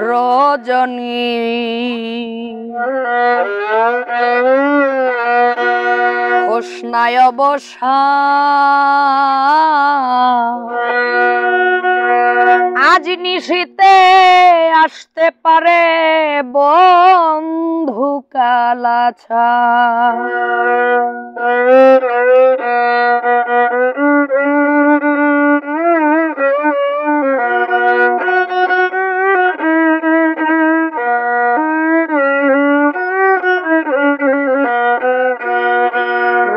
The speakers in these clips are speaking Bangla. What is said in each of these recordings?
রজনী হোসনায় বসা আজ নিশীতে আসতে পারে বন্ধু কালাছা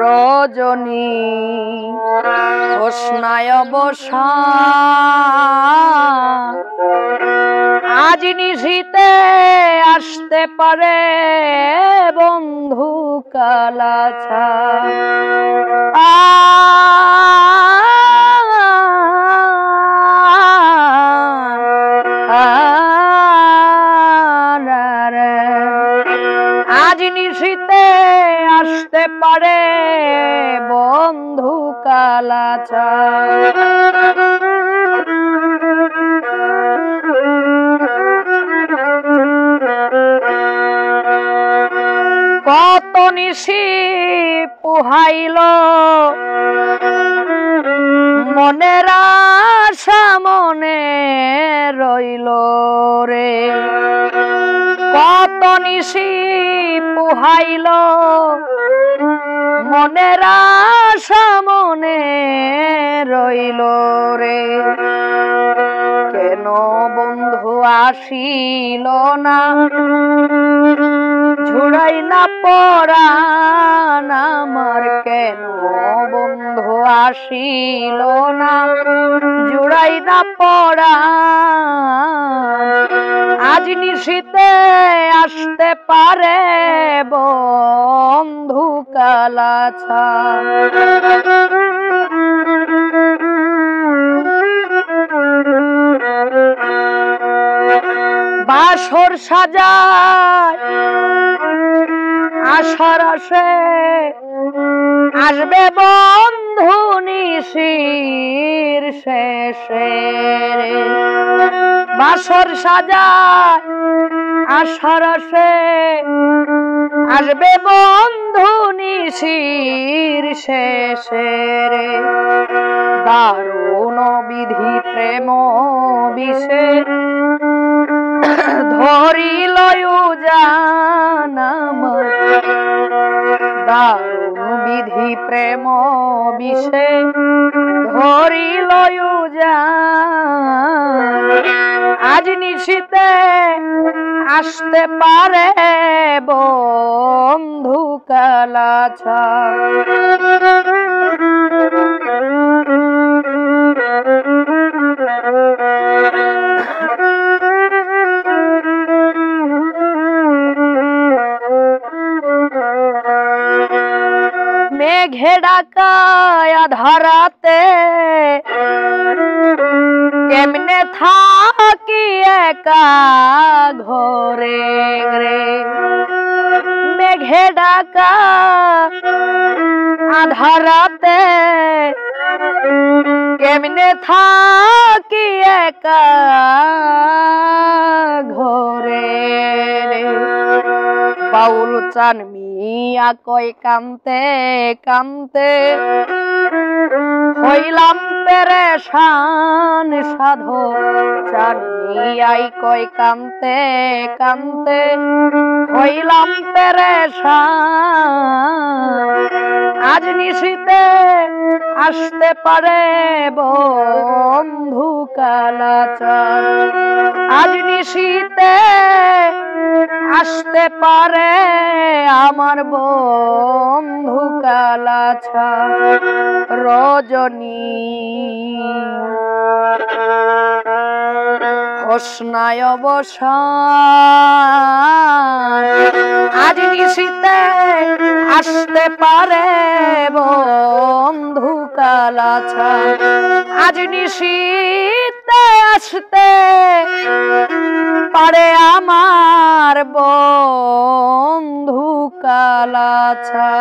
রজনী হোসনায় বসা আজ নিশীতে আসতে পারে বন্ধু কালাছা আজ নিশীতে আসতে পারে বন্ধু কালাছা কত নিশি পুহাইল মনের আশা মনে রইল রে কত নিশি পুহাইল মনের আশা মনে রইল রে কেন বন্ধু আসিল না ঝুড়াই না পরাণ আমার কেন বন্ধু আসিল না জুড়াই না পরাণ আজ নিশীতে আসতে পারে বন্ধু কালাছা বাসর সাজায় আশার আসে আসবে বন্ধু নিশির শেষে বাসর সাজায় আশার আসে আসবে বন্ধু নিশির শেষে দারুণ বিধি প্রেম বিষে ধরিল জান আমার দারুণ বিধি প্রেম বিষে ধরিল জান আজ নিশীতে আসতে পারে বন্ধু কালাছা মেঘে ডাকায় আধারাতে কেমনে থাকি একা ঘরে রে মেঘে ডাকা আধারাতে কেমনে থাকি একা ঘরে রে বাউল চান মিয়া কই কান্তে কান্তে হইলাম পেরেশান সাধো চান মিয়াই কই কান্তে কান্তে হইলাম পেরেশান আজ নিশীতে আসতে পারে বন্ধু কালাছা আজ নিশীতে আসতে পারে আমার বন্ধু কালাছা রজনী হোসনায় বসা আজ নিশীতে আসতে পারে বন্ধু কালাছা আজ নিশীতে আসতে পারে আমার বন্ধু কালাছা।